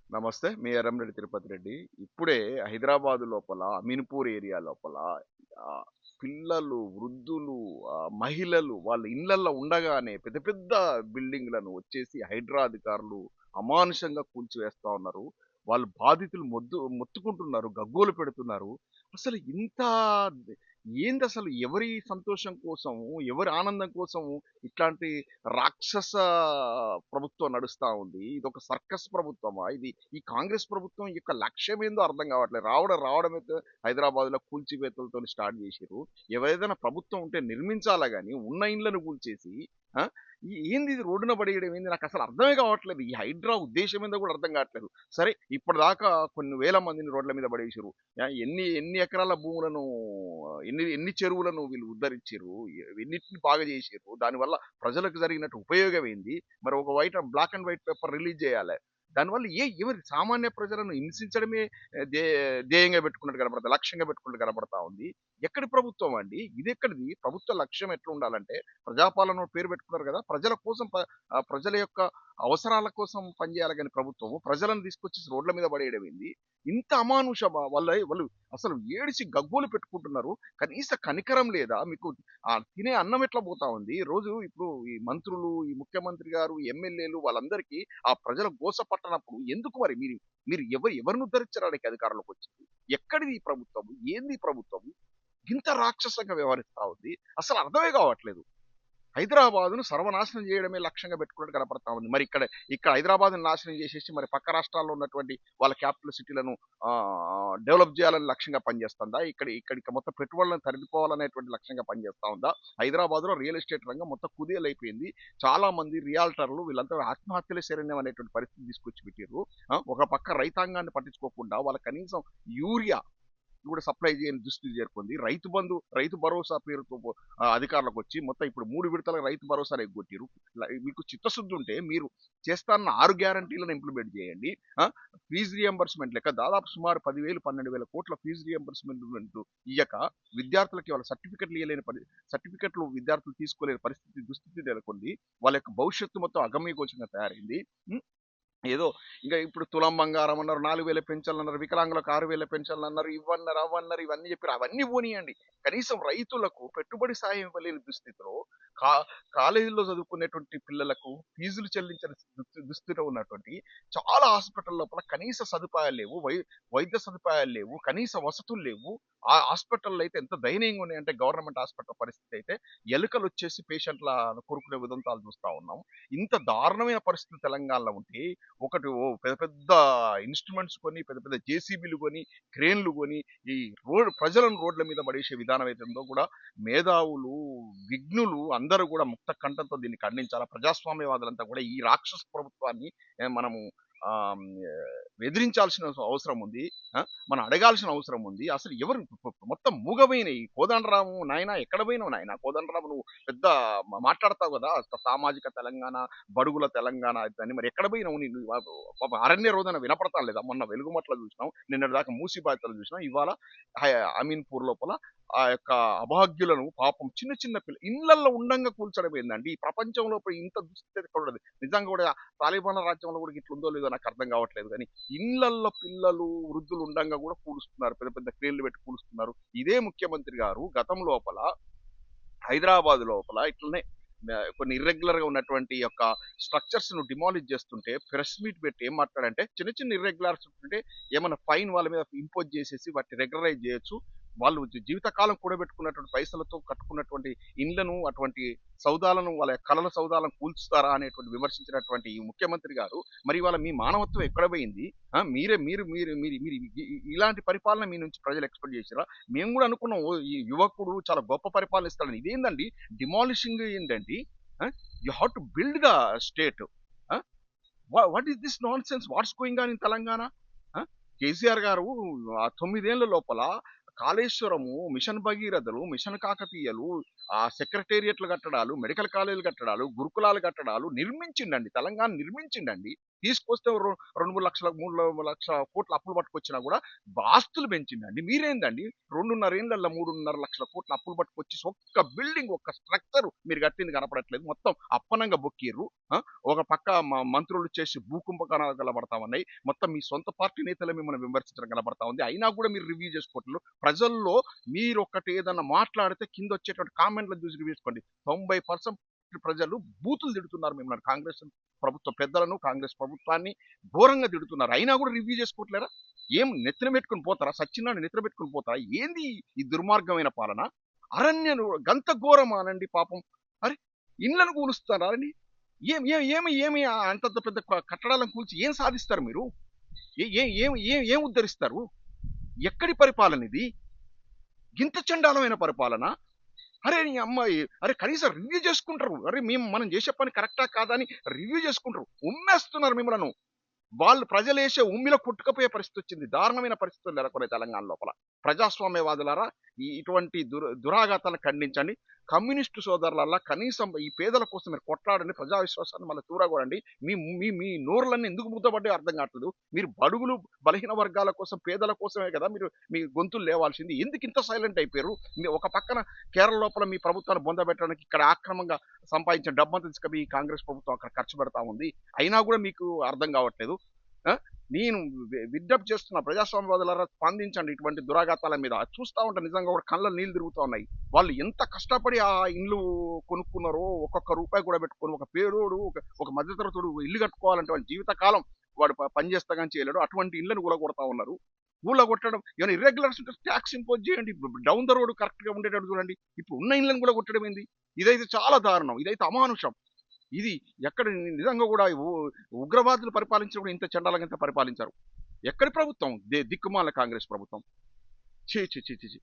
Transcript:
నమస్తే. మీ ఎర్రంరెడ్డి తిరుపతి రెడ్డి. ఇప్పుడే హైదరాబాద్ లోపల అమీన్‌పూర్ ఏరియా లోపల ఆహ్, పిల్లలు, వృద్ధులు, మహిళలు వాళ్ళ ఇళ్లల్లో ఉండగానే పెద్ద పెద్ద బిల్డింగ్‌లను వచ్చేసి హైడ్రా అధికారులు అమానుషంగా కూల్చివేస్తా ఉన్నారు. వాళ్ళు బాధితులు మొత్తుకుంటున్నారు. గగ్గోలు పెడుతున్నారు. అసలు ఇంత ఏందసలు ఎవరి సంతోషం కోసము, ఎవరి ఆనందం కోసము ఇట్లాంటి రాక్షస ప్రభుత్వం నడుస్తా ఉంది. ఇదొక సర్కస్ ప్రభుత్వమా? ఈ కాంగ్రెస్ ప్రభుత్వం యొక్క లక్ష్యం ఏందో అర్థం కావట్లేదు. రావడమైతే హైదరాబాద్‌లో కూల్చివేతలతోని స్టార్ట్ చేసిర్రు. ఏదైనా ప్రభుత్వం ఉంటే నిర్మించాలా గాని ఉన్న ఇండ్లను కూల్చేసి ఆ! ఏంది ఇది రోడ్డున పడేయడం ఏంది? నాకసలు అర్థమే కావట్లేదు. ఈ హైడ్రా ఉద్దేశ్యం ఏందో కూడా అర్థం కావట్లేదు. సరే ఇప్పటిదాకా కొన్ని వేల మందిని రోడ్ల మీద పడేసిర్రు. ఎన్ని ఎన్ని ఎకరాల భూములను ఎన్ని చెరువులను వీళ్ళు ఉద్ధరించిర్రు. ఎన్నిటిని బాగా చేసిర్రు. దానివల్ల ప్రజలకు జరిగినట్టు ఉపయోగం ఏంది? మరి ఒక black and white paper release చేయాలి. దానివల్ల ఎవరి సామాన్య ప్రజలను హింసించడమే ధ్యే ధ్యేయంగా పెట్టుకున్నట్టు కనపడతా, లక్ష్యంగా పెట్టుకున్నట్టు కనపడతా ఉంది. ఎక్కడి ప్రభుత్వం అండి? ఇదెక్కడిది? ప్రభుత్వ లక్ష్యం ఎట్లుండాలంటే ప్రజాపాలన పేరు పెట్టుకున్నారు కదా! ప్రజల యొక్క అవసరాల కోసం పనిచేయాలి గాని ప్రభుత్వము, ప్రజలను తీసుకొచ్చేసి రోడ్ల మీద పడేయడం ఏంది? ఇంత అమానుషమా? వాళ్ళు అసలు ఏడిసి గగ్గోలు పెట్టుకుంటున్నారు. కనీస కనికరం లేదా? మీకు తినే అన్నం ఎట్లా పోతా ఉంది? రోజు ఇప్పుడు ఈ మంత్రులు, ఈ ముఖ్యమంత్రి గారు, ఎమ్మెల్యేలు వాళ్ళందరికీ ఆ ప్రజల గోస పట్టనప్పుడు ఎందుకు మరి మీరు మీరు ఎవరిని ఉద్ధరించడానికి అధికారంలోకొచ్చింది? ఎక్కడిది ఈ ప్రభుత్వము? ఏంది ఈ ప్రభుత్వము? ఇంత రాక్షసంగా వ్యవహరిస్తా ఉంది. అసలు అర్థమే కావట్లేదు. హైదరాబాద్‌ను సర్వనాశనం చేయడమే లక్ష్యంగా పెట్టుకున్నట్టు కనపడతా ఉంది. మరి ఇక్కడ హైదరాబాద్‌ని నాశనం చేసేసి మరి పక్క రాష్ట్రాల్లో ఉన్నటువంటి వాళ్ళ క్యాపిటల్ సిటీలను డెవలప్ చేయాలని లక్ష్యంగా పనిచేస్తుందా? ఇక్కడికి మొత్తం పెట్టుబడులను తరలిపోవాలనేటువంటి లక్ష్యంగా పనిచేస్తా ఉందా? హైదరాబాద్‌లో రియల్ ఎస్టేట్ రంగం మొత్తం కుదేలైపోయింది. చాలా మంది రియాల్టర్లు వీళ్ళంతా ఆత్మహత్యలే శరణ్యం అనేటువంటి పరిస్థితి తీసుకొచ్చి పెట్టిర్రు. ఒక పక్క రైతాంగాన్ని పట్టించుకోకుండా వాళ్ళకి కనీసం యూరియా కూడా సప్లై చేయని దుస్థితి చేరుకుంది. రైతు భరోసా పేరుతో అధికారంలోకొచ్చి మొత్తం ఇప్పుడు 3 విడతల రైతు భరోసాను ఎగ్గొట్టిర్రు. మీకు చిత్తశుద్ధి ఉంటే మీరు చేస్తాన్న 6 గ్యారంటీలను ఇంప్లిమెంట్ చేయండి. ఆ! ఫీజ్ రియంబర్స్‌మెంట్ లెక్క దాదాపు సుమారు 10,000, 12,000 కోట్ల ఫీజ్ రియంబర్స్‌మెంట్ ఇయ్యక విద్యార్థులకి వాళ్ళ సర్టిఫికెట్‌లు విద్యార్థులు తీసుకోలేని దుస్థితి నెలకొంది. వాళ్ళ యొక్క భవిష్యత్తు మొత్తం అగమ్యగోచరంగా తయారైంది. హ్మ్. ఏదో ఇంకా ఇప్పుడు తులం బంగారం అన్నారు, 4,000 పెన్షన్లన్నారు, వికలాంగులకు 6,000 పెన్షన్లన్నారు, ఇవన్నారు, అవన్నారు, ఇవన్నీ చెప్పారు. అవన్నీ పోనీయండి. కనీసం రైతులకు పెట్టుబడి సాయం ఇవ్వలేని దుస్థితిలో కా కాలేజీల్లో చదువుకునేటువంటి పిల్లలకు ఫీజులు చెల్లించని దుస్థితిలో ఉన్నటువంటి చాలా హాస్పిటల్ లోపల కనీస సదుపాయాలు లేవు. వైద్య సదుపాయాలు లేవు. కనీస వసతులు లేవు. ఆ హాస్పిటల్‌లో అయితే ఎంత దయనీయంగా ఉన్నాయంటే గవర్నమెంట్ హాస్పిటల్ పరిస్థితి అయితే ఎలుకలొచ్చేసి పేషెంట్ల కొరుకునే ఉదంతాలు చూస్తా ఉన్నాం. ఇంత దారుణమైన పరిస్థితి తెలంగాణలో ఉంటే పెద్ద పెద్ద ఇన్‌స్ట్రుమెంట్స్ కొని, పెద్ద పెద్ద జేసీబీలు కొని, క్రేన్‌లు కొని, ఈ ప్రజలను రోడ్ల మీద పడేసే విధానం అయితే ఉందో కూడా మేధావులు, విజ్ఞులు అందరూ కూడా ముక్త కంఠంతో దీన్ని ఖండించాలా. ప్రజాస్వామ్యవాదులంతా కూడా ఈ రాక్షస ప్రభుత్వాన్ని మనము ఆహ్, ఎదిరించాల్సిన అవసరం ఉంది. ఆ! మనం అడగాల్సిన అవసరం ఉంది. అసలు ఎవరు మొత్తం మూగబోయినాయి. కోదండరాము నాయనా ఎక్కడ పోయినావు నాయనా? కోదండరాము నువ్వు పెద్ద మాట్లాడతావు కదా! సామాజిక తెలంగాణ, బడుగుల తెలంగాణ అని మరి ఎక్కడ పోయినావు నీవు? పాపం అరణ్య రోదన వినపడతా లేదా? మొన్న వెలుగుమట్ల చూసినాం. నిన్నటి దాకా మూసీ బాధితులు చూసినాం. ఇవాళ అమీన్‌పూర్ లోపల ఆ యొక్క అభాగ్యులను పాపం చిన్న చిన్న ఇళ్లల్లో ఉండంగా కూల్చడం ఏందండి? ఈ ప్రపంచంలో ఇంత దుస్థితి ఎక్కడున్నది? నిజంగా కూడా తాలిబాన్ల రాజ్యంలో కూడా ఇట్లుందో లేదో నాకు అర్థం కావట్లేదు గానీ, ఇళ్లల్లో పిల్లలు, వృద్ధులు ఉండంగా కూడా కూలుస్తున్నారు. పెద్ద పెద్ద క్రేన్లు పెట్టి కూలుస్తున్నారు. ఇదే ముఖ్యమంత్రి గారు గతం లోపల హైదరాబాద్ లోపల ఇట్లనే కొన్ని ఇర్రెగ్యులర్ గా ఉన్నటువంటి యొక్క స్ట్రక్చర్స్ ను డిమాలిష్ చేస్తుంటే ప్రెస్ మీట్ పెట్టి ఏం మాట్లాడంటే చిన్న చిన్న ఇర్రెగ్యులర్స్ ఉంటే ఏమైనా ఫైన్ వాళ్ళ మీద ఇంపోజ్ చేసేసి వాటిని రెగ్యులరైజ్ చేయొచ్చు. వాళ్ళు జీవితకాలం కూడబెట్టుకున్నటువంటి పైసలతో కట్టుకున్నటువంటి ఇండ్లను అటువంటి సౌదాలను వాళ్ళ కలల సౌదాలను కూల్చుతారా అనేటువంటి విమర్శించినటువంటి ఈ ముఖ్యమంత్రి గారు మరి వాళ్ళ మీ మానవత్వం ఎక్కడ పోయింది? మీరే మీరు మీరు మీరు మీరు ఇలాంటి పరిపాలన మీ నుంచి ప్రజలు ఎక్స్పెక్ట్ చేసిరా? మేము కూడా అనుకున్నాం ఈ యువకుడు చాలా గొప్ప పరిపాలన ఇస్తాడని. ఇదేందండి డిమాలిషింగ్ ఏంటండి? You have to build the state. What is this non sense? What's going on in Telangana? KCR గారు ఆ 9 ఏళ్ల లోపల కాళేశ్వరము, మిషన్ భగీరథలు, మిషన్ కాకతీయలు, ఆ సెక్రటేరియట్లు కట్టడాలు, మెడికల్ కాలేజీలు కట్టడాలు, గురుకులాలు కట్టడాలు నిర్మించిండండి. తెలంగాణ నిర్మించిండండి. తీసుకొస్తే 2, 3 లక్షల కోట్ల అప్పులు పట్టుకొచ్చినా కూడా ఆస్తులు పెంచిందండి. మీరేందండి 2.5 ఏళ్లలో 3.5 లక్షల కోట్ల అప్పులు పట్టుకొచ్చి ఒక్క బిల్డింగ్, ఒక్క స్ట్రక్చర్ మీరు కట్టింది కనపడట్లేదు. మొత్తం అప్పనంగా బొక్కిర్రు. ఒక పక్క మంత్రులు చేసి భూకుంభకణాలు కనబడతా ఉన్నాయి. మొత్తం మీ సొంత పార్టీ నేతలే మిమ్మల్ని విమర్శించడం కనబడతా ఉంది. అయినా కూడా మీరు రివ్యూ చేసుకోవట్లేదు. ప్రజల్లో మీరు ఒక్కటి ఏదన్నా మాట్లాడితే కింద వచ్చేటువంటి కామెంట్లను చూసి రివ్యూ చేసుకోండి. 90% ప్రజలు బూతులు తిడుతున్నారు మిమ్మల్ని, కాంగ్రెస్ ప్రభుత్వ పెద్దలను, కాంగ్రెస్ ప్రభుత్వాన్ని ఘోరంగా తిడుతున్నారు. అయినా కూడా రివ్యూ చేసుకోవట్లేరా? ఏం నెత్తిన పెట్టుకుని పోతారా? సచ్చినాన్ని నెత్తిన పెట్టుకుని పోతారా? ఏంది ఈ దుర్మార్గమైన పాలన? అరణ్యను గంత ఘోరమానండి పాపం. అరే, ఇండ్లను కూలుస్తారా అండి? ఏం ఏం ఏమి ఏమి అంతంత పెద్ద కట్టడాలను కూల్చి ఏం సాధిస్తారు మీరు? ఏ ఏ ఏం ఏం ఏం ఉద్ధరిస్తారు? ఎక్కడి పరిపాలన ఇది? గింత చండాలమైన పరిపాలన? అరే నీ అమ్మాయి, అరే కనీసం రివ్యూ చేసుకుంటారు. అరే మనం చేసే పని కరెక్టా కాదా అని రివ్యూ చేసుకుంటారు. ఉమ్మేస్తున్నారు మిమ్మలను. వాళ్ళు ప్రజలేసే ఉమ్మిలో కొట్టుకుపోయే పరిస్థితి వచ్చింది. దారుణమైన పరిస్థితులు నెలకొన్నాయి తెలంగాణ లోపల. ప్రజాస్వామ్యవాదులారా, ఇటువంటి దురాఘాతాలను ఖండించండి. కమ్యూనిస్టు సోదరులల్లా కనీసం ఈ పేదల కోసం మీరు కొట్లాడండి. ప్రజా విశ్వాసాన్ని మళ్ళీ చూరగొడండి. మీ మీ మీ నోరులన్నీ ఎందుకు ముద్దబడ్డాయో అర్థం కావట్లేదు. మీరు బడుగులు బలహీన వర్గాల కోసం, పేదల కోసమే కదా మీరు మీ గొంతులు లేవాల్సింది. ఎందుకు ఇంత సైలెంట్ అయిపోయారు? ఒక పక్కన కేరళ లోపల మీ ప్రభుత్వాన్ని బొందబెట్టడానికి ఇక్కడ ఆక్రమంగా సంపాదించిన డబ్బంతా తీసుకుపోయి ఈ కాంగ్రెస్ ప్రభుత్వం అక్కడ ఖర్చు పెడతా ఉంది. అయినా కూడా మీకు అర్థం కావట్లేదు. ఆ? నేను విజ్ఞప్తి చేస్తున్న ప్రజాస్వామ్యవాదులారా, స్పందించండి ఇటువంటి దురాఘాతాల మీద. అది చూస్తా ఉంటే నిజంగా కూడా కళ్ళ నీళ్ళు తిరుగుతూ ఉన్నాయి. వాళ్ళు ఎంత కష్టపడి ఆ ఇండ్లు కొనుక్కున్నారో, ఒక్కొక్క రూపాయి కూడా పెట్టుకొని, ఒక పేదోడు, ఒక మధ్యతరగతుడు ఇల్లు కట్టుకోవాలంటే వాళ్ళ జీవితకాలం వాడు పని చేస్తా కానీ చేయలేడు. అటువంటి ఇళ్లను కూలగొడతా ఉన్నారు. కూలగొట్టడం ఏమైనా ఇర్రెగ్యులర్స్ ఉంటే ట్యాక్స్ ఇంపోజ్ చేయండి. డౌన్ ద రోడ్ కరెక్ట్ గా ఉండేటట్టు చూడండి. ఇప్పుడు ఉన్న ఇళ్లను కూడా కొట్టడం ఏంది? ఇదైతే చాలా దారుణం. ఇదైతే అమానుషం. ఇది ఎక్కడ నిజంగా కూడా ఉగ్రవాదులు పరిపాలించినప్పుడు ఇంత చండాలంగా ఇంత పరిపాలించారు. ఎక్కడి ప్రభుత్వం? దిక్కుమాల కాంగ్రెస్ ప్రభుత్వం. ఛీ ఛీ ఛీ ఛీ ఛీ.